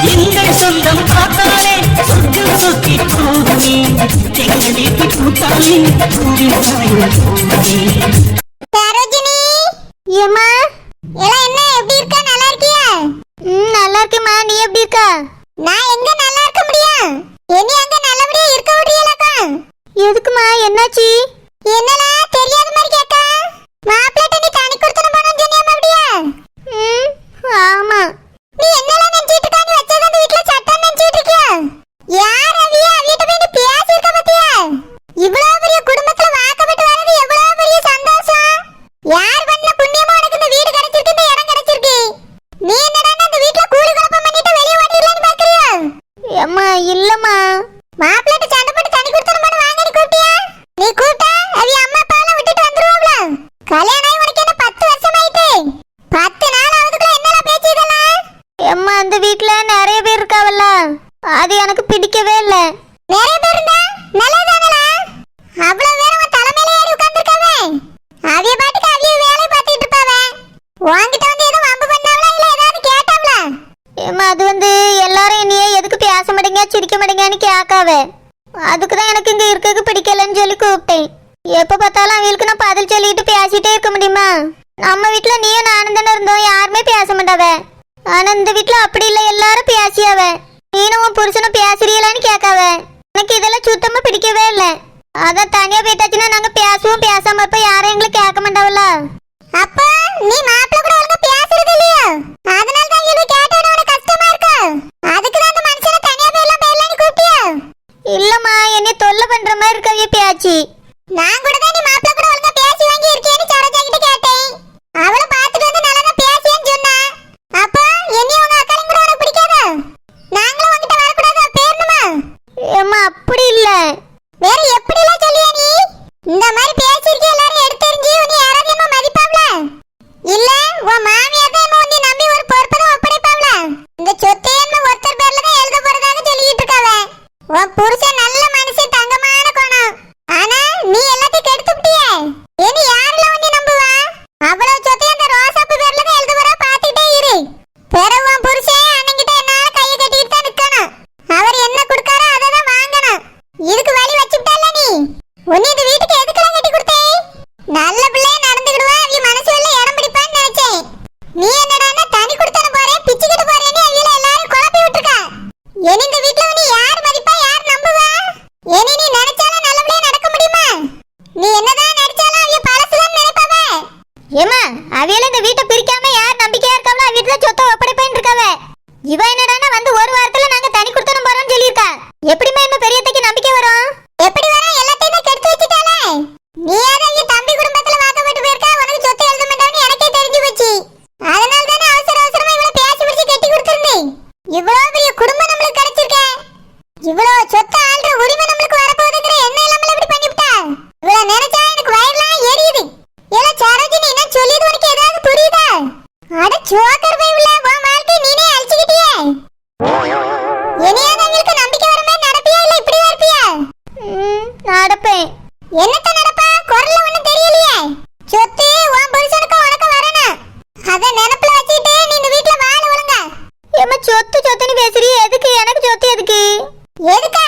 எங்கள் சொந்தம் பார்த்தாலே சொர்க்கம் சுத்தி போகுமே எங்கள் வீட்டு கூட்டாளி சரோஜினி ஏமா எல்லாம் என்ன எப்படி இருக்க நல்லா இருக்கியா? நல்லா இருக்கேம்மா, நீ எப்படி இருக்க? நான் எங்க நல்லா இருக்க முடியும்? என்னை அங்க நல்லபடியா இருக்க விடுறீங்களா? எதுக்குமா, என்னாச்சு? என்னடா தெரியாத மாதிரி கேட்க? மாப்பிள்ளை நீ தனி கொடுத்தன போறோம் சொன்னியாமா அப்படியே? ஆமா. நீ என்னலாம் நினைச்சிட்டு இருக்க? நீ வச்சத அந்த வீட்ல சட்டம் நினைச்சிட்டு இருக்கியா? யார் அவியா? வீட்டை போய் பேசி இருக்க பத்தியா? இவ்வளவு பெரிய குடும்பத்துல வாக்கப்பட்டு வரது எவ்வளவு பெரிய சந்தோஷம். யார் பண்ண புண்ணியமா உனக்கு இந்த வீடு கிடைச்சிருக்கு, இந்த இடம் கிடைச்சிருக்கு. நீ என்னடா அந்த வீட்ல கூலி குழப்பம் பண்ணிட்டு வெளிய ஓடிடலாம்னு பாக்குறியா? அம்மா இல்லம்மா, மாப்பிள்ளை சண்டை போட்டு தனி கொடுத்தன போன வாங்க நீ கூப்பிட்டியா? நீ கூப்பிட்டா அவி அம்மா அப்பா எல்லாம் விட்டுட்டு வந்துருவாங்களா? கல்யாணம் ஆகி உனக்கு என்ன 10 வருஷம் ஆயிட்டு? 10 நாள் ஆகுதுக்குள்ள என்னடா பேச்சு இதெல்லாம்? அம்மா அந்த வீட்ல நிறைய பேர் இருக்காவல்ல, அது எனக்கு பிடிக்கவே இல்ல. நிறைய பேர் இருந்தா நல்லதானடா. அவ்வளவு பேர் உன் தலைமையில ஏறி உட்கார்ந்திருக்காவே. அவிய பாட்டுக்கு அவிய வேலை பார்த்துட்டு இருப்பாவே. வாங்கிட்ட வந்து ஏதோ வம்பு பண்ணாவளா இல்ல ஏதாவது கேட்டாவளா? அம்மா அது வந்து எல்லாரும் என்னையே எதுக்கு பேச மாட்டீங்க சிரிக்க மாட்டீங்கன்னு கேட்காவே. அதுக்கு தான் எனக்கு இங்க இருக்கக்கு பிடிக்கலன்னு சொல்லி கூப்பிட்டேன். எப்ப பார்த்தாலும் அவங்களுக்கு நான் பதில் சொல்லிட்டு பேசிட்டே இருக்க முடியுமா? நம்ம வீட்டுல நீயும் நானும் தானே இருந்தோம், யாருமே பேச மாட்டாவே. ஆனா இந்த வீட்டுல அப்படி இல்ல, எல்லாரும் பேசியாவ. நீனும் உன் புருஷனும் பேசுறீங்களான்னு கேட்காவ. எனக்கு இதெல்லாம் சுத்தமா பிடிக்கவே இல்ல. அதான் தனியா போயிட்டாச்சுன்னா நாங்க பேசுவோம், பேசாம இருப்ப யாரும் எங்களை கேட்க மாட்டாவல்ல. அப்ப நீ மாப்பிள்ளை கூட ஒழுங்கா பேசுறது இல்லையா? அதனால தான் இவளுக்கு கேட்டோட உனக்கு கஷ்டமா இருக்கு. அதுக்கு தான் அந்த மனுஷனை தனியா போயெல்லாம் போயிடலான்னு கூப்பிட்டியா? இல்லம்மா, என்னை தொல்லை பண்ற மாதிரி இருக்கவே பேச்சு. நான் கூட தான் நீ மாப்பிள்ளை கூட ஒழுங்கா பேசி வாங்கி இருக்கேன்னு சரோஜா கிட்ட கேட்டேன். அவளை பார்த்துட்டு வந்து நல்லா தான் பேசியேன்னு சொன்னா. அப்ப என்னை உங்க அக்காளையும் கூட உனக்கு பிடிக்காதா? நாங்களும் உன்கிட்ட வரக்கூடாது பேரணுமா? ஏம்மா அப்படி இல்ல, வேற எப்படி எல்லாம் சொல்லியா நீ? இந்த மாதிரி பேசிருக்கே எல்லாரும் எடுத்தெறிஞ்சு உன்னை யாராவது என்ன மதிப்பாவல? இல்ல உன் மாமியார் தான் உன்னை நம்பி ஒரு பொறுப்பை ஒப்படைப்பாவல? இந்த சொத்தை என்ன ஒருத்தர் பேர்ல தான் எழுத போறதாக சொல்லிட்டு இருக்காவ. உன் புருஷன் நல்ல மனுஷன், தங்கமான குணம். ஆனா நீ எல்லாத்தையும் கெடுத்து விட்டியே. இனி யாரெல்லாம் உன்னை நம்புவா? அவ்வளவு சொத்தை அந்த ரோசாப்பு பேர்ல தான் எழுத போறா, பாத்துக்கிட்டே இரு. பிறகு உன் புருஷன் அண்ணங்கிட்ட என்னால கையை கட்டிட்டு தான் நிக்கணும். அவர் என்ன கொடுக்காரோ அதை தான் வாங்கணும். இதுக்கு வழி வச்சுட்டால நீ. உன்னை இந்த வீட்டுக்கு எதுக்கெல்லாம் கட்டி கொடுத்தே? நல்ல பிள்ளைய நடந்துக்கிடுவா, அவ மனசு வெள்ள இடம் பிடிப்பான்னு நினைச்சேன். நீ என்னடான்னா தனி கொடுத்தன போறேன் பிச்சுக்கிட்டு போறேன்னு அவியில எல்லாரும் குழப்பி விட்டுருக்க. இனி இந்த வீட்டுல உன்னை யார் மதிப்பா, யார் நம்புவா? இனி நீ நினைச்சாலும் நல்லபடியா நடக்க முடியுமா? நீ என்னதான் நினைச்சாலும் அவிய பழசுதான் நினைப்பாவ. ஏமா அவியில இந்த வீட்டை பிரிக்காம யார் நம்பிக்கையா இருக்காவளோ அவிட்ட சொத்தை ஒப்படைப்பேன்னு இருக்காவ. இவ என்னடான்னா வந்து ஒரு வாரத்துல நாங்க தனி கொடுத்தன போறோம்னு சொல்லியிருக்கா. எப்படிமா இன்னும் பெரியத்தைக்கு நம்பிக்கை வரும்? எப்படி வரும்? எல்லாத்தையும் தான் கெடுத்து வச்சுட்டாலே. நீ யாரும் தம்பி குடும்பத்துல வாக்கப்பட்டு போயிருக்கா, உனக்கு சொத்து எழுத மாட்டான்னு எனக்கே தெரிஞ்சு போச்சு. அதனால தானே அவசர அவசரமா இவ்வளவு பேசி பிடிச்சு கட்டி கொடுத்துருந்தேன். இவ்வளவு பெரிய குடும்பம் நம்மளுக்கு கிடைச்சிருக்க, இவ்வளவு சொத்து ஆள்ற உரிமை நம்மளுக்கு வரப்போகுதுங்கிற எண்ணம் இல்லாமல இப்படி பண்ணிவிட்டா. இவ்வளவு நினைச்சா எனக்கு வயிறுலாம் எரியுது. ஏன்னா சரோஜினி நான் சொல்லியது உனக்கு ஏதாவது புரியுதா? அட சோக்கர் போய் உள்ள உன் வாழ்க்கை நீனே அழிச்சுக்கிட்டியே. இனியாவது அவங்களுக்கு நம்பிக்கை வர மாதிரி நடப்பியா இல்ல இப்படி இருப்பியா? நடப்பேன். என்னத்த நடப்பா? குரல்ல ஒண்ணும் தெரியலையே. சொத்து உன் புருஷனுக்கு உனக்கு வரணும். அத நினைப்புல வச்சிட்டு நீ இந்த வீட்ல வாழ ஒழுங்க. ஏமா சொத்து சொத்துன்னு பேசுறீ, எதுக்கு? எனக்கு சொத்து எதுக்கு? எதுக்கா?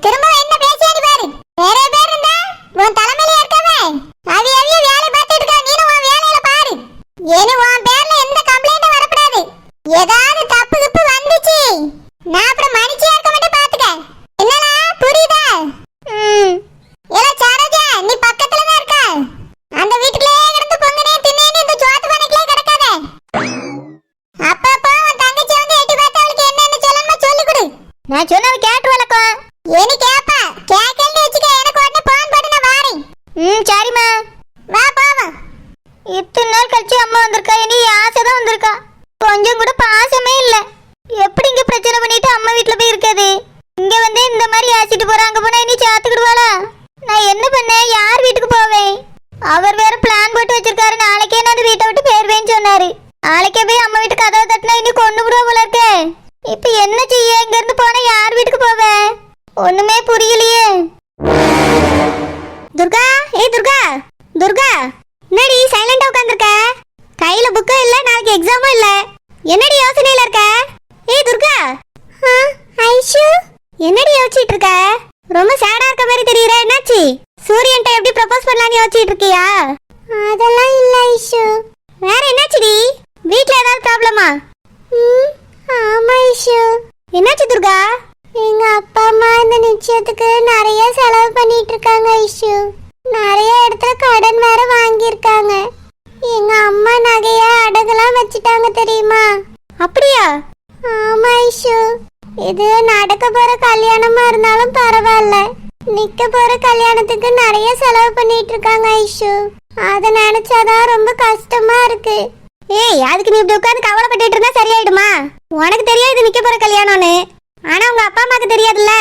திரும்ப என்ன பேசியாடி பாரு. வேற பேர் இருந்தா உன் தலைமையில இருக்கவே அவிய வேலை பார்த்துட்டு இருக்கா. நீனும் உன் வேலையில பாரு. இனி உன் பேர்ல எந்த கம்ப்ளைண்டும் வரக்கூடாது. ஏதாவது தப்பு தப்பு வந்துச்சு நான் அப்புறம் மனுஷியா இருக்க மாட்டேன் பாத்துக்க. என்னடா புரியுதா? ஏல சாரோஜா நீ பக்கத்துல தான் இருக்க. அந்த வீட்டுக்குள்ளே கிடந்து பொங்கனே தின்னேன்னு இந்த சோத்து பானைக்குள்ளே கிடக்காத. அப்பப்போ உன் தங்கச்சி வந்து எட்டி பார்த்து அவளுக்கு என்னன்னு சொல்லணுமா சொல்லி கொடு. நான் சொன்னது கேட்டு வளர்க்கும். ஏனி கேப்பா கேக்கல்னு வச்சுக்க. எனக்கு உடனே போன் போட்டு நான் வாரேன். சரிம்மா வா போவோம். இத்தனை நாள் கழிச்சு அம்மா வந்திருக்கா. இனி ஆசை தான் வந்திருக்கா. கொஞ்சம் கூட பாசமே இல்ல. எப்படி இங்க பிரச்சனை பண்ணிட்டு அம்மா வீட்டுல போய் இருக்காது. இங்க வந்து இந்த மாதிரி ஆசிட்டு போறாங்க போனா இனி சாத்துக்கிடுவாளா? நான் என்ன பண்ணேன்? யார் வீட்டுக்கு போவேன்? அவர் வேற பிளான் போட்டு வச்சிருக்காரு. நாளைக்கே நான் அந்த வீட்டை விட்டு போயிருவேன்னு சொன்னாரு. நாளைக்கே போய் அம்மா வீட்டுக்கு கதவை தட்டினா இனி கொண்டு விடுவா போல இருக்கே. இப்ப என்ன செய்ய? இங்க இருந்து போனா யார் வீட்டுக்கு போவேன்? ஒண்ணுமே புரியலையே. துர்கா துர்கா துர்கா என்னடி சைலண்டா உட்கார்ந்திருக்க? கையில புக்கும் இல்ல, நாளைக்கு எக்ஸாமும் இல்ல. என்னடி யோசனையில இருக்க? துர்கா. ஐஷு என்னடி யோசிச்சிட்டு இருக்க? ரொம்ப சேடா இருக்க மாதிரி தெரியற. என்னாச்சு? சூரியன்ட்ட எப்படி ப்ரப்போஸ் பண்ணலாம்னு யோசிச்சிட்டு இருக்கியா? அதெல்லாம் இல்ல ஐஷு. வேற என்னாச்சுடி? வீட்ல ஏதாவது ப்ராப்ளமா? ஆமா ஐஷு. என்னாச்சு துர்கா? எங்க அப்பா அம்மா இந்த நிச்சயத்துக்கு நிறைய செலவு பண்ணிட்டு இருக்காங்க ஐஷு. நிறைய இடத்துல கடன் வேற வாங்கியிருக்காங்க. எங்க அம்மா நகைய அடகுலாம் வச்சுட்டாங்க தெரியுமா? அப்படியா? ஆமா ஐஷு. இது நடக்க போற கல்யாணமா இருந்தாலும் பரவாயில்ல, நிக்க போற கல்யாணத்துக்கு நிறைய செலவு பண்ணிட்டு இருக்காங்க ஐஷு. அத நினைச்சாதான் ரொம்ப கஷ்டமா இருக்கு. அதுக்கு நீ இப்படி உட்கார்ந்து கவலைப்பட்டுட்டு இருந்தா சரியாயிடுமா? உனக்கு தெரியாது இது நிக்க போற கல்யாணம்னு. ஆனா உங்க அப்பா அம்மாக்கு தெரியாதுல்ல,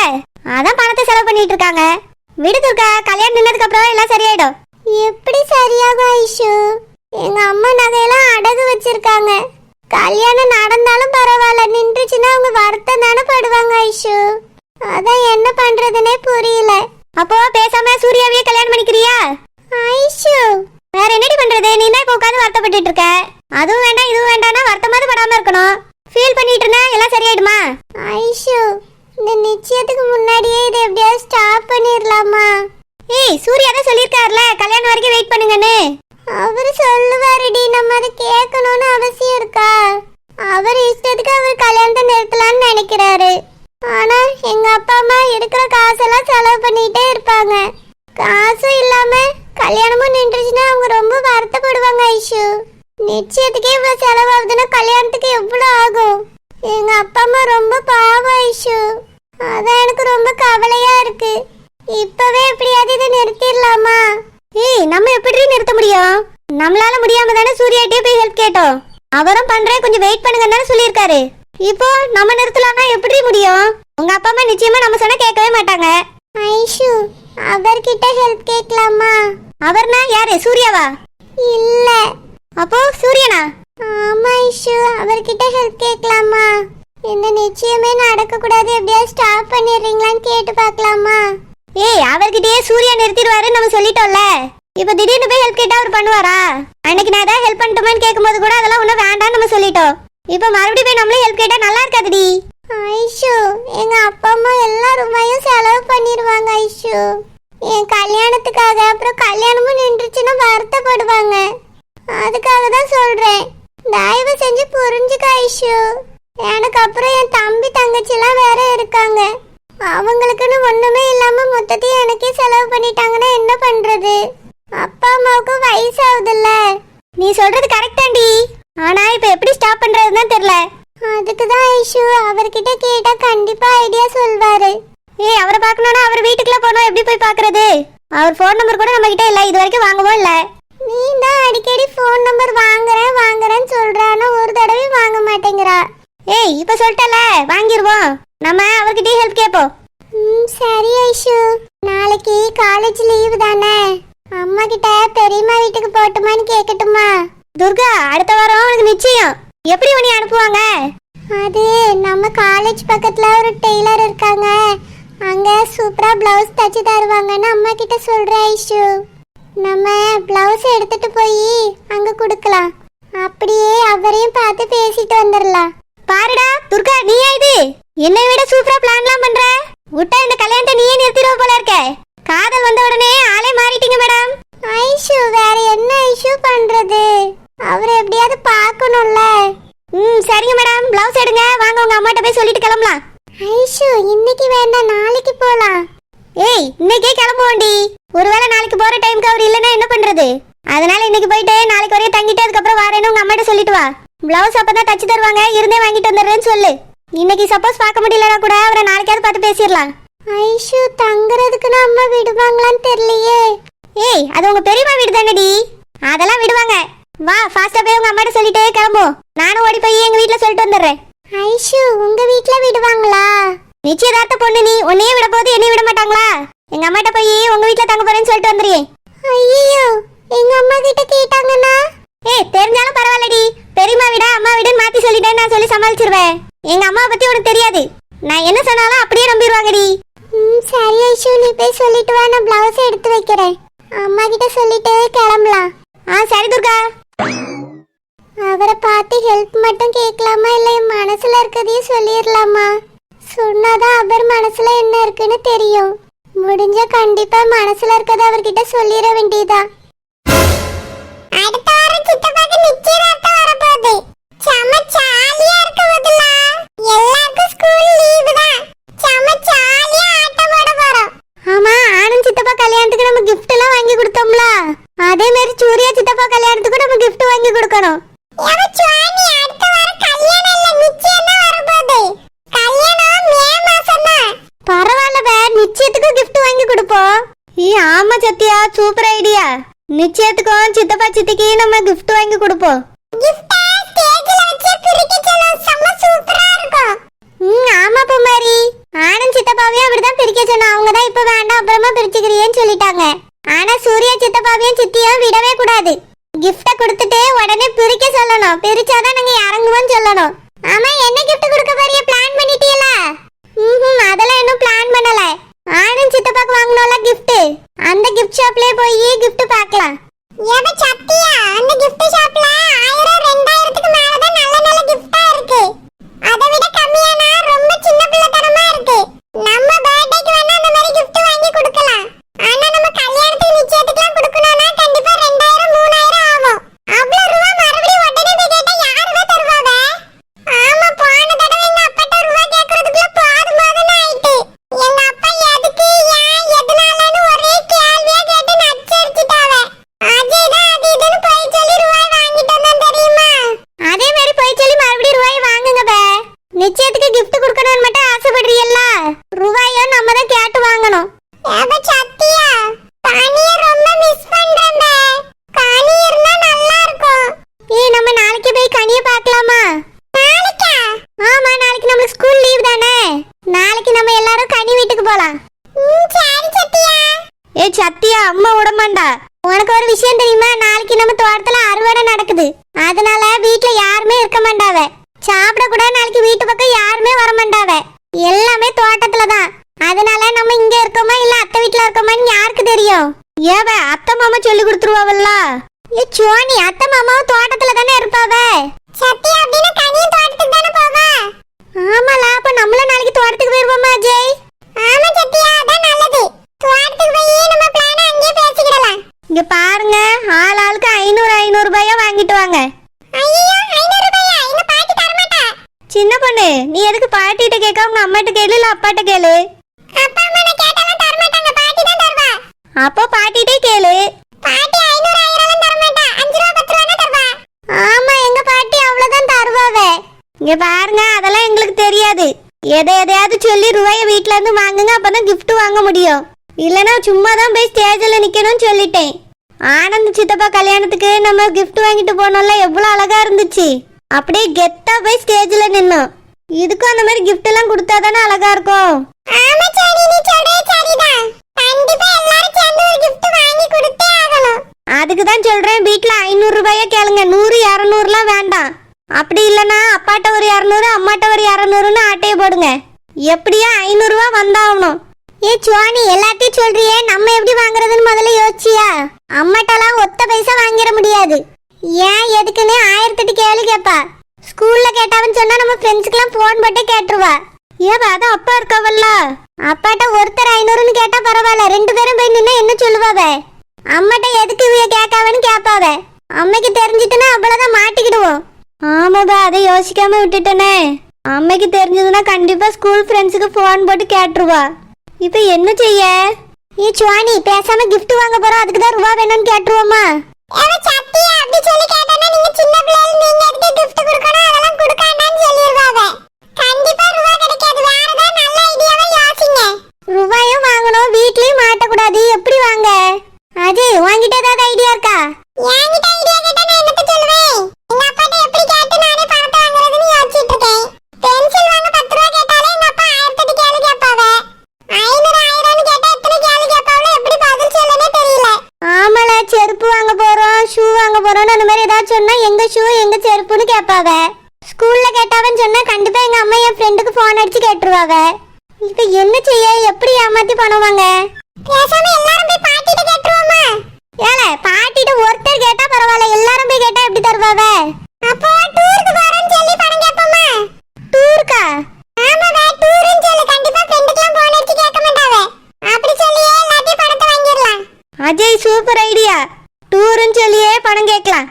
அதான் பணத்தை செலவு பண்ணிட்டு இருக்காங்க. விடு துர்கா, கல்யாணம் நின்னதுக்கு அப்புறம் எல்லாம் சரியாயிடும். எப்படி சரியாகும் ஐஷு? எங்க அம்மா நகையெல்லாம் அடகு வச்சிருக்காங்க. கல்யாணம் நடந்தாலும் பரவாயில்ல, நின்றுச்சுன்னா அவங்க வருத்தம் தானே படுவாங்க ஐஷு. அதான் என்ன பண்றதுன்னே புரியல. அப்போ பேசாம சூர்யாவையே கல்யாணம் பண்ணிக்கிறியா? ஐஷு வேற என்னடி பண்றது? நீ தான் இப்ப உட்காந்து வருத்தப்பட்டு இருக்க. அதுவும் வேண்டாம் இதுவும் வேண்டாம்னா வருத்தமாவது படாம இருக்கணும். ஃபீல் பண்ணிட்டு இருந்தா எல்லாம் சரியாயிடுமா? ஐஷு இந்த நிச்சயத்துக்கு முன்னாடியே இதை எப்படியாவது ஸ்டாப் பண்ணிடலாமா? சூர்யா தான் சொல்லியிருக்காருல கல்யாணம் வரைக்கும் வெயிட் பண்ணுங்கன்னு. அவரு சொல்லுவாருடி, நம்ம அதை கேட்கணும்னு அவசியம் இருக்கா? அவர் இஷ்டத்துக்கு அவர் கல்யாணத்தை நிறுத்தலாம்னு நினைக்கிறாரு. ஆனா எங்க அப்பா அம்மா எடுக்கிற காசெல்லாம் செலவு பண்ணிட்டே இருப்பாங்க. காசும் இல்லாம கல்யாணமும் நின்றுச்சுன்னா அவங்க ரொம்ப வருத்தப்படுவாங்க ஐஷு. நிச்சயத்துக்கே இவ்வளவு செலவாகுதுன்னா கல்யாணத்துக்கு எவ்வளவு ஆகும்? எங்க அப்பா அம்மா ரொம்ப பாவம் ஐஷு. அதான் எனக்கு ரொம்ப கவலையா இருக்கு. இப்பவே எப்படியாவது இதை நிறுத்திடலாமா? நம்ம எப்படி நிறுத்த முடியும்? நம்மளால முடியாம தானே சூர்யாட்டே போய் ஹெல்ப் கேட்டோம். அவரும் பண்றேன் கொஞ்சம் வெயிட் பண்ணுங்கன்னு தானே சொல்லியிருக்காரு. இப்போ நம்ம நிறுத்தலாம்னா எப்படி முடியும்? உங்க அப்பா அம்மா நிச்சயமா நம்ம சொன்னா கேட்கவே மாட்டாங்க. ஐஷு அவர்கிட்ட ஹெல்ப் கேட்கலாமா? அவர்னா யாரு? சூர்யாவா? இல்ல. அப்போ சூரியனா? ஆமா ஐஷு, அவர்கிட்ட ஹெல்ப் கேட்கலாமா? இந்த நிச்சயமே நடக்க கூடாது, எப்படியாவது ஸ்டாப் பண்ணிடுறீங்களான்னு கேட்டு பார்க்கலாமா? அவர்கிட்டயே சூர்யா நிறுத்திடுவாரு நம்ம சொல்லிட்டோம்ல. இப்ப திடீர்னு போய் ஹெல்ப் கேட்டா அவர் பண்ணுவாரா? அன்னைக்கு நான் ஏதாவது ஹெல்ப் பண்ணிட்டோமான்னு கேட்கும்போது கூட அதெல்லாம் ஒன்றும் வேண்டாம்னு நம்ம சொல்லிட்டோம். இப்ப மறுபடியும் போய் நம்மளே ஹெல்ப் கேட்டா நல்லா இருக்காதுடி. ஐஷு எங்க அப்பா அம்மா எல்லா ரூபாயும் செலவு பண்ணிடுவாங்க ஐஷு. என் கல்யாணத்துக்காக. அப்புறம் கல்யாணமும் நின்றுச்சுன்னா வருத்தப்படுவாங்க. அதுக்காக தான் சொல்றேன், தயவு செஞ்சு புரிஞ்சுக்க ஐஷு. எனக்கு அப்புறம் என் தம்பி தங்கச்சிலாம் வேற இருக்காங்க. அவங்களுக்குன்னு ஒண்ணுமே இல்லாம மொத்தத்தையும் எனக்கே செலவு பண்ணிட்டாங்கன்னா என்ன பண்றது? அப்பா அம்மாவுக்கு வயசாகுதுல்ல. நீ சொல்றது கரெக்டாண்டி. ஆனா இப்ப எப்படி ஸ்டாப் பண்றதுன்னு தெரியல. அதுக்கு தான் ஐஷு அவர்கிட்ட கேட்டா கண்டிப்பா ஐடியா சொல்வாரு. அவரை பார்க்கணும்னா அவர் வீட்டுக்குள்ள போனோம், எப்படி போய் பாக்குறது? அவர் ஃபோன் நம்பர் கூட நம்ம கிட்ட இல்ல, இது வரைக்கும் வாங்கவும் இல்ல. நீ தான் அடிக்கடி ஃபோன் நம்பர் வாங்குறேன்னு சொல்றானா, ஒரு தடவை வாங்க மாட்டேங்கிறா. இப்ப சொல்லிட்டல வாங்கிடுவோம். நம்ம அவர்கிட்ட ஹெல்ப் கேட்போம். சரி ஐஷு, நாளைக்கு காலேஜ் லீவு தானே, அம்மா கிட்ட பெரியம்மா வீட்டுக்கு போட்டுமான்னு கேட்கட்டுமா? துர்கா அடுத்த வாரம் உனக்கு நிச்சயம். எப்படி உன்னை அனுப்புவாங்க? அது நம்ம காலேஜ் பக்கத்துல ஒரு டெய்லர் இருக்காங்க, அங்க சூப்பரா பிளவுஸ் தச்சு தருவாங்கன்னு அம்மா கிட்ட சொல்றேன் ஐஷு. நம்ம பிளவுஸ் எடுத்துட்டு போய் அங்க கொடுக்கலாம். அப்படியே அவரையும் பார்த்து பேசிட்டு வந்துடலாம். பாருடா துர்கா, நீயா இது? என்னை விட சூப்பரா பிளான்லாம் பண்ற. விட்டா இந்த கல்யாணத்தை நீயே நிறுத்திடுவ போல இருக்க. காதல் வந்த உடனே ஆளே மாறிட்டீங்க மேடம். ஐஷு வேற என்ன ஐஷு பண்றது? அவரை எப்படியாவது பார்க்கணும்ல. சரிங்க மேடம், பிளவுஸ் எடுங்க, வாங்க உங்க அம்மாட்ட போய் சொல்லிட்டு கிளம்பலாம். ஐஷு இன்னைக்கு வேண்டாம், நாளைக்கு போலாம். ஏய் இன்னைக்கே கிளம்புவோண்டி. ஒருவேளை நாளைக்கு போற டைம்க்கு அவர் இல்லைன்னா என்ன பண்றது? அதனால இன்னைக்கு போயிட்டு நாளைக்கு வரையும் தங்கிட்டு அதுக்கப்புறம் வரேன்னு உங்க அம்மாட்ட சொல்லிட்டு வா. பிளவுஸ் அப்பதான் தச்சு தருவாங்க, இருந்தே வாங்கிட்டு வந்துடுறேன்னு சொல்லு. இன்னைக்கு சப்போஸ் பார்க்க முடியலன்னா கூட அவரை நாளைக்காவது பார்த்து பேசிடலாம். ஐஷு தங்குறதுக்கு நம்ம விடுவாங்களான்னு தெரியலையே. ஏய் அது உங்க பெரியம்மா வீடு தானடி, அதெல்லாம் விடுவாங்க. வா ஃபாஸ்டா போய் உங்க அம்மாட்ட சொல்லிட்டு கிளம்பு. நானும் ஓடி போய் எங்க வீட்ல சொல்லிட்டு வந்துடுறேன். ஐஷு உங்க வீட்ல விடுவாங்களா? நிச்சயதார்த்த பொண்ணு நீ, உன்னையே விட போது என்னையும் விட மாட்டாங்களா? எங்க அம்மாட்ட போய் உங்க வீட்ல தங்க போறேன்னு சொல்லிட்டு வந்துடுறேன். ஐயோ எங்க அம்மா கிட்ட கேட்டாங்கன்னா? ஏய் தெரிஞ்சாலும் பரவாயில்லடி, பெரியம்மா விட அம்மா வீடுன்னு மாத்தி சொல்லிட்டேன்னு நான் சொல்லி சமாளிச்சிருவேன். எங்க அம்மா பத்தி உனக்கு தெரியாது, நான் என்ன சொன்னாலும் அப்படியே நம்பிடுவாங்கடி. சரி ஐஷு நீ போய் சொல்லிட்டு வா, நான் பிளவுஸ் எடுத்து வைக்கிறேன். அம்மா கிட்ட சொல்லிட்டு கிளம்பலாம். சரி துர்கா. அவரை பார்த்து ஹெல்ப் மட்டும் கேட்கலாமா இல்ல என் மனசுல இருக்கதையும் சொல்லிடலாமா? சொன்னாதான் அவர் மனசுல என்ன இருக்குன்னு தெரியும். முடிஞ்ச கண்டிப்பா மனசுல இருக்கதை அவர்கிட்ட சொல்லிட வேண்டியதா. அடுத்த வாரம் சித்தப்பாக்கு நிச்சயதார்த்தம் வரப்போகுது. செம ஜாலியா இருக்கு முதல்ல. எல்லாருக்கும் ஸ்கூல் லீவு தான். செம ஜாலியா ஆட்டம் போட போறோம். ஆமா ஆனந்த் சித்தப்பா கல்யாணத்துக்கு நம்ம கிஃப்ட் எல்லாம் வாங்கி கொடுத்தோம்ல, அதே மாதிரி சூர்யா சித்தப்பா கல்யாணத்துக்கு நம்ம கிஃப்ட் வாங்கி கொடுக்கணும். அடுத்த வாரம் கல்யாணம் இல்ல, நிச்சயம் தான் வரப்போகுது. கல்யாணம் மே மாசம் தான். பரவாயில்ல பே, நிச்சயத்துக்கு கிஃப்ட் வாங்கி கொடுப்போம். ஆமா சத்யா, சூப்பர் ஐடியா. நிச்சயத்துக்கும் சித்தப்பா சித்திக்கு நம்ம கிஃப்ட் வாங்கி கொடுப்போம். ஆமா பூமாரி, ஆனந்த் சித்தப்பாவையும் அப்படிதான் பிரிக்க சொன்னா. அவங்கதான் இப்ப வேண்டாம் அப்புறமா பிரிச்சுக்கிறியேன்னு சொல்லிட்டாங்க. ஆனா சூர்யா சித்தப்பாவையும் சித்தியும் விடவே கூடாது. கிஃப்ட கொடுத்துட்டு உடனே பிரிக்க சொல்லணும், பிரிச்சாதான் நாங்க இறங்குவோம்னு சொல்லணும். ஆமா என்ன கிஃப்ட் கொடுக்க போறிய பிளான் பண்ணிட்டீல? அதெல்லாம் இன்னும் பிளான் பண்ணல. ஆனந்த் சித்தப்பாக்கு வாங்கணும்ல கிஃப்ட், அந்த கிஃப்ட் ஷாப்லயே போய் கிஃப்ட் பார்க்கலாம். ஏப சத்தியா, அந்த கிஃப்ட் ஷாப்ல 1000 2000க்கு மேல தான் நல்ல நல்ல கிஃப்ட்டா இருக்கு. அதை விட கம்மியானா ரொம்ப சின்ன பிள்ளைத்தனமா இருக்கு. நம்ம பர்த்டேக்கு வேணா அந்த மாதிரி கிஃப்ட் வாங்கி கொடுக்கலாம். ஆனா நம்ம கல்யாணத்துக்கு நிச்சயத்துக்குலாம் கொடுக்கணும்னா கண்டிப்பா 2000 3000 ஆகும். அவ்வளவு ரூபா மறுபடியும் உடனே போய் கேட்டா யாருமே தருவாங்க? ஆமா போன தடவை எங்க அப்பாட்ட ரூபா கேக்குறதுக்குள்ள போதும் ஆயிட்டு. எங்க அப்பா எதுக்கு ஏன் எதனாலன்னு ஒரே கேள்வியா கேட்டு நச்சரிச்சிட்டாவே. அஜய் தான் அது இதுன்னு போய் சொல்லி ரூபாய் வாங்கிட்டு வந்தான் தெரியுமா? அதே மாதிரி போய் சொல்லி மறுபடியும் ரூபாய் வாங்குங்க பே. நிச்சயத்துக்கு gift கொடுக்கணும்னு மட்டும் ஆசைப்படுறீல்ல, ரூபாயோ நம்ம தான் கேட்டு வாங்கணும். ஏப சத்தியா, காணிய ரொம்ப மிஸ் பண்றேன் பே. காணி இருந்தா நல்லா இருக்கும். நம்ம நாளைக்கு போய் கனிய பார்க்கலாமா? நாளைக்கா? ஆமா நாளைக்கு நம்ம ஸ்கூல் லீவ் தானே, நாளைக்கு நம்ம எல்லாரும் கனி வீட்டுக்கு போலாம். சரி சத்தியா. சத்தியா அம்மா விடமாண்டா. உனக்கு ஒரு விஷயம் தெரியுமா? நாளைக்கு நம்ம தோட்டத்துல அறுவடை நடக்குது. அதனால வீட்ல யாருமே இருக்க மாட்டாவ. சாப்பிட கூட நாளைக்கு வீட்டு பக்கம் யாருமே வர மாட்டாவ. எல்லாமே தோட்டத்துல தான். அதனால நம்ம இங்க இருக்கோமா இல்ல அத்தை வீட்ல இருக்கோமான்னு யாருக்கு தெரியும்? ஏவ அத்தை மாமா சொல்லி கொடுத்துருவாவல்ல. சோனி அத்தை மாமாவும் தோட்டத்துல தானே இருப்பாவ. சத்தியா அப்படின்னா கனியும் தோட்டத்துக்கு தானே போவா? ஆமால, அப்ப நம்மளும் நாளைக்கு தோட்டத்துக்கு போயிருவோமா அஜய்? ஆமா சத்தியா, அதான் நல்லது. தோட்டத்துக்கு போய் நம்ம பிளான் அங்கேயே பேசிக்கிடலாம். இங்க பாருங்க, ஆளுக்கு 500 ரூபாயா வாங்கிட்டு வாங்க. ஐயோ 500 ரூபாயா? எங்க பாட்டி தர மாட்டா. சின்ன பொண்ணு, நீ எதுக்கு பாட்டிட்ட கேட்க? உங்க அம்மாட்ட கேளு இல்ல அப்பாட்ட கேளு. அப்பா அம்மா நான் கேட்டாலும் தர மாட்டாங்க, பாட்டி தான் தருவா. அப்போ பாட்டிட்டே கேளு. பாட்டி 500 1000 தர மாட்டா, 5 ரூபாய் 10 ரூபாய் தருவா. ஆமா எங்க பாட்டி அவ்வளவுதான் தருவாவே. இங்க பாருங்க, அதெல்லாம் எங்களுக்கு தெரியாது. எதையாவது சொல்லி ரூபாயை வீட்ல இருந்து வாங்குங்க, அப்பதான் கிஃப்ட் வாங்க முடியும். இல்லனா சும்மா தான் போய் ஸ்டேஜ்ல நிக்கணும்னு சொல்லிட்டேன். ஆனந்த் சித்தப்பா கல்யாணத்துக்கு நம்ம கிஃப்ட் வாங்கிட்டு போனோம்ல, எவ்வளவு அழகா இருந்துச்சு. அப்படியே கெத்தா போய் ஸ்டேஜ்ல நின்னோம். இதுக்கும் அந்த மாதிரி கிஃப்ட் எல்லாம் கொடுத்தாதானே அழகா இருக்கும். ஆமா சரி, நீ சொல்றே சரிதான். கண்டிப்பா எல்லாரும் சேர்ந்து ஒரு gift வாங்கி கொடுத்தே ஆகணும். அதுக்கு தான் சொல்றேன், வீட்ல 500 ரூபாயா கேளுங்க, 100 200லாம் வேண்டாம். அப்படி இல்லனா அப்பாட்ட ஒரு 200 அம்மாட்ட ஒரு 200ன்னு ஆட்டையை போடுங்க. எப்படியா 500 ரூபாய் வந்தாகணும். சோனி எல்லாத்தையும் சொல்றியே, நம்ம எப்படி வாங்குறதுன்னு முதல்ல யோசிச்சியா? அம்மாட்டெல்லாம் ஒத்த பைசா வாங்கிட முடியாது. ஏன் எதுக்குன்னு 1008 கேள்வி கேட்பா. ஸ்கூல்ல கேட்டாவன்னு சொன்னா நம்ம ஃப்ரெண்ட்ஸ்க்குலாம் போன் போட்டு கேட்டுருவா. ஏன் அதான் அப்பா இருக்காவல்ல, அப்பாட்ட ஒருத்தர் 500ன்னு கேட்டா பரவாயில்ல, 2 பேரும் போய் நின்னா என்ன சொல்லுவாவ? அம்மாட்ட எதுக்கு இவ கேட்காவன்னு கேட்பாவ. அம்மைக்கு தெரிஞ்சிட்டுனா அவ்வளவுதான் மாட்டிக்கிடுவோம். ஆமாப்பா, அதை யோசிக்காம விட்டுட்டனே. அம்மைக்கு தெரிஞ்சதுன்னா கண்டிப்பா ஸ்கூல் ஃப்ரெண்ட்ஸுக்கு ஃபோன் போட்டு கேட்டுருவா. இப்போ என்ன செய்ய? நீ சுவானி பேசாம கிஃப்ட் வாங்க போறோம், அதுக்கு தான் ரூபா வேணும்னு கேட்டுருவோமா? சத்தியா அப்படி சொல்லி கேட்டா நீங்க சின்ன பிள்ளைகள், நீங்க எதுக்கு கிஃப்ட் கொடுக்கணும், அதெல்லாம் கொடுக்காண்டான்னு சொல்லிடுவாங்க. கண்டிப்பா ரூபா கிடைக்காது. வேற ஏதாவது நல்ல ஐடியாவை யோசிங்க. ரூபாயும் வாங்கணும், வீட்லயும் மாட்டக்கூடாது, எப்படி வாங்க? அது வாங்கிட்ட ஏதாவது ஐடியா இருக்கா? என்கிட்ட ஐடியா கேட்டா நான் என்னத்த சொல்லுவேன்? எங்க அப்பாட்ட எப்படி கேட்டு நானே பணத்தை வாங்குறதுன்னு யோசிச்சுட்டு இருக்கேன். பென்சில் வாங்க 10 ரூபா கேட்டாலே எங்க அப்பா 1008 கேள்வி கேட்பாங்க. 500 கேட்டா எத்தனை கேள்வி கேட்பாங்களோ, எப்படி பதில் சொல்லனே தெரியல. ஆமால, செருப்பு வாங்க போறோம், ஷூ வாங்க போறோம்னு அந்த மாதிரி ஏதாவது சொன்னா எங்க ஷூ எங்க செருப்புன்னு கேட்பாவ. ஸ்கூல்ல கேட்டாவன்னு சொன்னா கண்டிப்பா எங்க அம்மா என் ஃப்ரெண்டுக்கு போன் அடிச்சு கேட்டுருவாவ. இப்ப என்ன செய்ய? எப்படி ஏமாத்தி பண்ணுவாங்க? பேசாம எல்லாரும் போய் பாட்டிட்ட கேட்டுருவோமா? ஏல, பாட்டிட்ட ஒருத்தர் கேட்டா பரவாயில்ல, எல்லாரும் போய் கேட்டா எப்படி தருவாவ? அப்போ டூருக்கு போறேன்னு சொல்லி பணம் கேட்போமா? டூருக்கா? ஆமாவே, டூருன்னு சொல்லி கண்டிப்பா ஃப்ரெண்டுக்குலாம் போன் அடிச்சு கேட்க மாட்டாவ. அப்படி சொல்லியே எல்லாத்தையும் பணத்தை வாங்கிடலாம். Ajay, super idea. டூருன்னு சொல்லியே பணம் கேட்கலாம்.